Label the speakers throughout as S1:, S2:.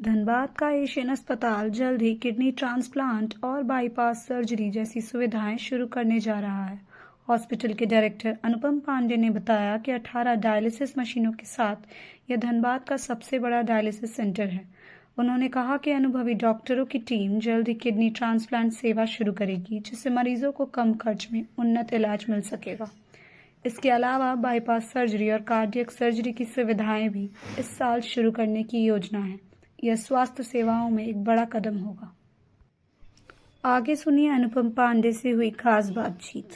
S1: धनबाद का एशियन अस्पताल जल्द ही किडनी ट्रांसप्लांट और बाईपास सर्जरी जैसी सुविधाएं शुरू करने जा रहा है। हॉस्पिटल के डायरेक्टर अनुपम पांडे ने बताया कि 18 डायलिसिस मशीनों के साथ यह धनबाद का सबसे बड़ा डायलिसिस सेंटर है। उन्होंने कहा कि अनुभवी डॉक्टरों की टीम जल्द ही किडनी ट्रांसप्लांट सेवा शुरू करेगी, जिससे मरीजों को कम खर्च में उन्नत इलाज मिल सकेगा। इसके अलावा बाईपास सर्जरी और कार्डियक सर्जरी की सुविधाएं भी इस साल शुरू करने की योजना है। यह स्वास्थ्य सेवाओं में एक बड़ा कदम होगा। आगे सुनिए अनुपम पांडे से हुई खास बातचीत।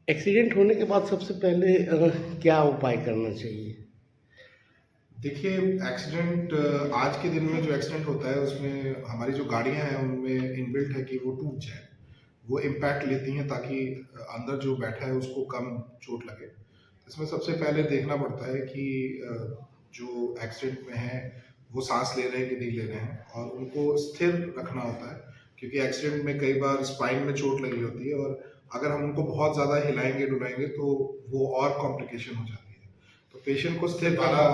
S2: एक्सीडेंट होने के बाद सबसे पहले क्या उपाय करना चाहिए?
S3: देखिए, एक्सीडेंट आज के दिन में जो एक्सीडेंट होता है उसमें हमारी जो गाड़ियां हैं उनमें इनबिल्ट है कि वो टूट जाए, वो इम्पैक्ट लेती हैं ताकि अंदर जो बैठा है उसको कम चोट लगे। इसमें सबसे पहले देखना पड़ता है कि जो एक्सीडेंट में है वो सांस ले रहे हैं कि नहीं ले रहे हैं, और उनको स्थिर रखना होता है क्योंकि एक्सीडेंट में कई बार स्पाइन में चोट लगी होती है और अगर हम उनको बहुत ज़्यादा हिलाएंगे डुलाएंगे तो वो और कॉम्प्लिकेशन हो जाती है। तो पेशेंट को स्थिर करना,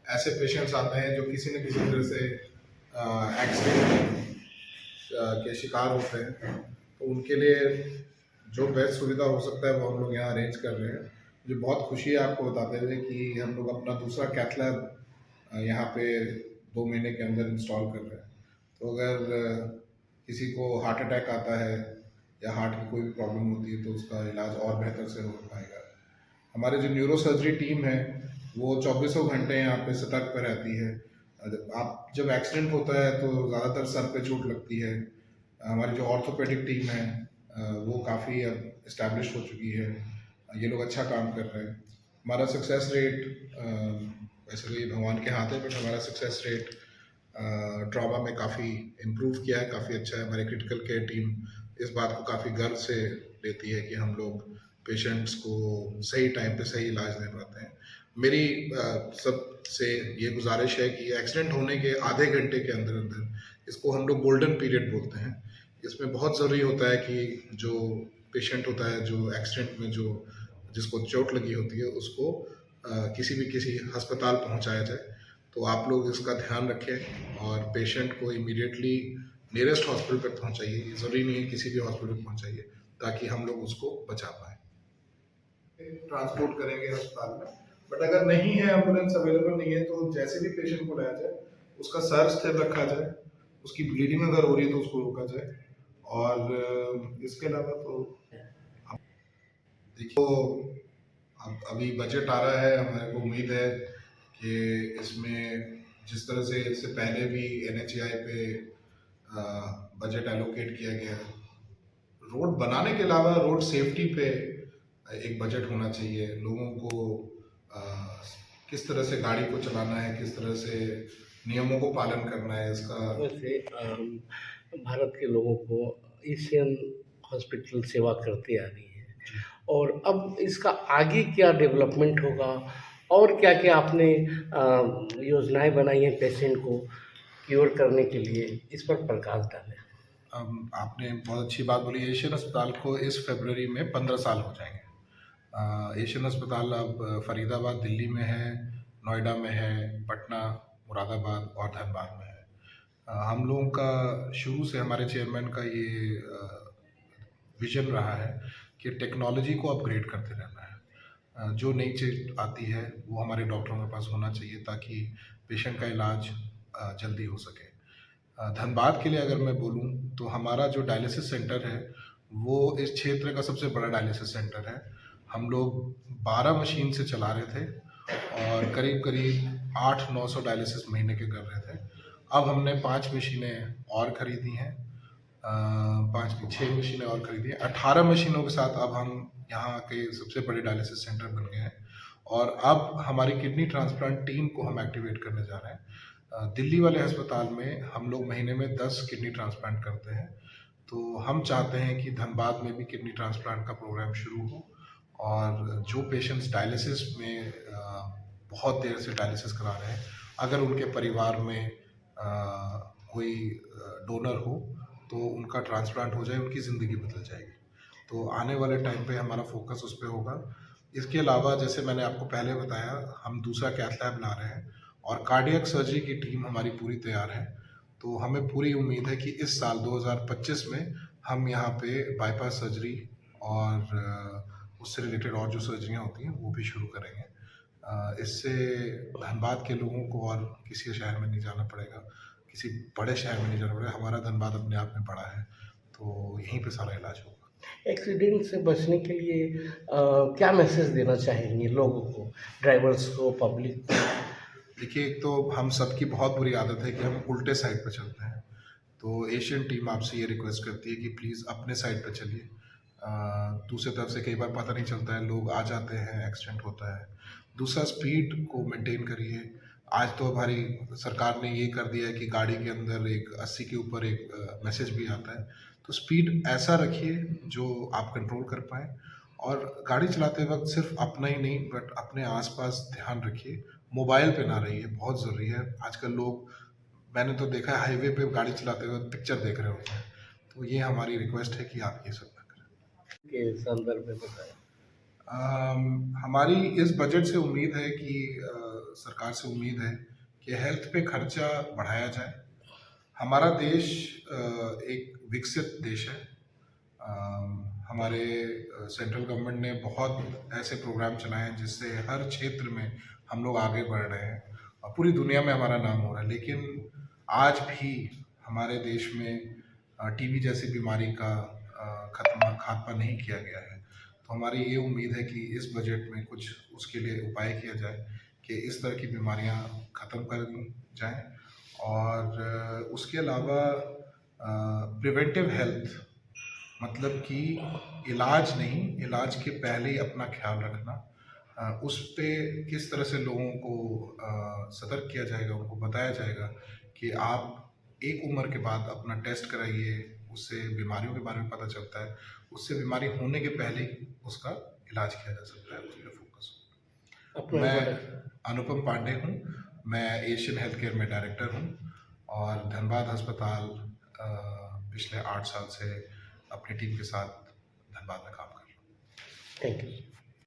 S3: ऐसे पेशेंट्स आते हैं जो किसी न किसी तरह से एक्सीडेंट के शिकार होते हैं, तो उनके लिए जो बेस्ट सुविधा हो सकता है वो हम लोग यहाँ अरेंज कर रहे हैं। मुझे बहुत खुशी है आपको बताते हुए कि हम लोग अपना दूसरा कैथ लैब यहाँ पे 2 महीने के अंदर इंस्टॉल कर रहे हैं। तो अगर किसी को हार्ट अटैक आता है या हार्ट की कोई भी प्रॉब्लम होती है तो उसका इलाज और बेहतर से हो पाएगा। हमारे जो न्यूरो सर्जरी टीम है वो 24 घंटे यहाँ पे सतर्क पर रहती है। आप जब एक्सीडेंट होता है तो ज़्यादातर सर पे चोट लगती है। हमारी जो ऑर्थोपेडिक टीम है वो काफ़ी अब इस्टेब्लिश हो चुकी है, ये लोग अच्छा काम कर रहे हैं। हमारा सक्सेस रेट वैसे तो ये भगवान के हाथ है, बट हमारा सक्सेस रेट ट्रॉमा में काफ़ी इम्प्रूव किया है, काफ़ी अच्छा है। हमारी क्रिटिकल केयर टीम इस बात को काफ़ी गर्व से लेती है कि हम लोग पेशेंट्स को सही टाइम पे सही इलाज दे पाते हैं। मेरी सबसे ये गुजारिश है कि एक्सीडेंट होने के आधे घंटे के अंदर अंदर, इसको हम लोग गोल्डन पीरियड बोलते हैं, इसमें बहुत ज़रूरी होता है कि जो पेशेंट होता है, जो एक्सीडेंट में जो जिसको चोट लगी होती है, उसको किसी अस्पताल पहुंचाया जाए। तो आप लोग इसका ध्यान रखें और पेशेंट को इमीडिएटली नियरेस्ट हॉस्पिटल पर पहुंचाइए। ज़रूरी नहीं है किसी भी हॉस्पिटल पर पहुंचाइए ताकि हम लोग उसको बचा पाए। ट्रांसपोर्ट करेंगे अस्पताल में, बट अगर नहीं है, एम्बुलेंस अवेलेबल नहीं है, तो जैसे भी पेशेंट को लाया जाए उसका सर स्थिर रखा जाए, उसकी ब्लीडिंग अगर हो रही है तो उसको रोका जाए। और इसके अलावा तो देखो, अब अभी बजट आ रहा है, हमारे को उम्मीद है कि इसमें जिस तरह से इससे पहले भी NHAI पे बजट एलोकेट किया गया है, रोड बनाने के अलावा रोड सेफ्टी पे एक बजट होना चाहिए। लोगों को किस तरह से गाड़ी को चलाना है, किस तरह से नियमों को पालन करना है, इसका
S2: वैसे भारत के लोगों को एशियन हॉस्पिटल सेवा करती आ रही है, और अब इसका आगे क्या डेवलपमेंट होगा और क्या क्या आपने योजनाएं बनाई हैं पेशेंट को क्योर करने के लिए, इस पर प्रकाश डालें।
S3: आपने बहुत अच्छी बात बोली। एशियन अस्पताल को इस फरवरी में 15 साल हो जाएंगे। एशियन अस्पताल अब फरीदाबाद दिल्ली में है, नोएडा में है, पटना, मुरादाबाद और धनबाद में है। हम लोगों का शुरू से हमारे चेयरमैन का ये विजन रहा है कि टेक्नोलॉजी को अपग्रेड करते रहना है। जो नई चीज़ आती है वो हमारे डॉक्टरों के पास होना चाहिए ताकि पेशेंट का इलाज जल्दी हो सके। धनबाद के लिए अगर मैं बोलूं तो हमारा जो डायलिसिस सेंटर है वो इस क्षेत्र का सबसे बड़ा डायलिसिस सेंटर है। हम लोग 12 मशीन से चला रहे थे और करीब करीब 800-900 डायलिसिस महीने के कर रहे थे। अब हमने 5 मशीनें और खरीदी हैं, 6 मशीनें और खरीदी हैं। 18 मशीनों के साथ अब हम यहाँ के सबसे बड़े डायलिसिस सेंटर बन गए हैं और अब हमारी किडनी ट्रांसप्लांट टीम को हम एक्टिवेट करने जा रहे हैं। दिल्ली वाले अस्पताल में हम लोग महीने में 10 किडनी ट्रांसप्लांट करते हैं, तो हम चाहते हैं कि धनबाद में भी किडनी ट्रांसप्लांट का प्रोग्राम शुरू हो और जो पेशेंट्स डायलिसिस में बहुत देर से डायलिसिस करा रहे हैं, अगर उनके परिवार में कोई डोनर हो तो उनका ट्रांसप्लांट हो जाए, उनकी ज़िंदगी बदल जाएगी। तो आने वाले टाइम पे हमारा फोकस उस पर होगा। इसके अलावा जैसे मैंने आपको पहले बताया, हम दूसरा कैथ लैब ला रहे हैं और कार्डियक सर्जरी की टीम हमारी पूरी तैयार है। तो हमें पूरी उम्मीद है कि इस साल 2025 में हम यहाँ पे बाईपास सर्जरी और उससे रिलेटेड और जो सर्जरियाँ होती हैं वो भी शुरू करेंगे। इससे धनबाद के लोगों को और किसी शहर में नहीं जाना पड़ेगा, किसी बड़े शहर में नहीं जाना पड़ेगा। हमारा धनबाद अपने आप में बड़ा है, तो यहीं पे सारा इलाज होगा।
S2: एक्सीडेंट से बचने के लिए क्या मैसेज देना चाहेंगे लोगों को, ड्राइवर्स को, पब्लिक को?
S3: देखिए, एक तो हम सबकी बहुत बुरी आदत है कि हम उल्टे साइड पर चलते हैं। तो एशियन टीम आपसे ये रिक्वेस्ट करती है कि प्लीज़ अपने साइड पर चलिए। दूसरी तरफ से कई बार पता नहीं चलता है, लोग आ जाते हैं, एक्सीडेंट होता है। दूसरा, स्पीड को मेंटेन करिए। आज तो हमारी सरकार ने ये कर दिया है कि गाड़ी के अंदर एक 80 के ऊपर एक मैसेज भी आता है। तो स्पीड ऐसा रखिए जो आप कंट्रोल कर पाएँ, और गाड़ी चलाते वक्त सिर्फ अपना ही नहीं बट अपने आसपास ध्यान रखिए। मोबाइल पे ना रहिए, बहुत ज़रूरी है। आजकल लोग, मैंने तो देखा है हाईवे पे गाड़ी चलाते हुए पिक्चर देख रहे होते हैं। तो ये हमारी रिक्वेस्ट है कि आप ये सब ना करें।
S2: के संदर्भ में बताएं।
S3: हमारी इस बजट से उम्मीद है कि सरकार से उम्मीद है कि हेल्थ पे खर्चा बढ़ाया जाए। हमारा देश एक विकसित देश है। हमारे सेंट्रल गवर्नमेंट ने बहुत ऐसे प्रोग्राम चलाए हैं जिससे हर क्षेत्र में हम लोग आगे बढ़ रहे हैं और पूरी दुनिया में हमारा नाम हो रहा है। लेकिन आज भी हमारे देश में टीबी जैसी बीमारी का खात्मा नहीं किया गया है। तो हमारी ये उम्मीद है कि इस बजट में कुछ उसके लिए उपाय किया जाए कि इस तरह की बीमारियां ख़त्म कर दी जाएं। और उसके अलावा प्रिवेंटिव हेल्थ, मतलब कि इलाज नहीं, इलाज के पहले ही अपना ख्याल रखना, उस पे किस तरह से लोगों को सतर्क किया जाएगा, उनको बताया जाएगा कि आप एक उम्र के बाद अपना टेस्ट कराइए, उससे बीमारियों के बारे में पता चलता है, उससे बीमारी होने के पहले ही उसका इलाज किया जा सकता है, उस पर फोकस हो। मैं अनुपम पांडे हूँ, मैं एशियन हेल्थ केयर में डायरेक्टर हूँ और धनबाद अस्पताल पिछले 8 साल से अपनी टीम के साथ धनबाद में काम कर रहा हूँ।
S2: Thank you.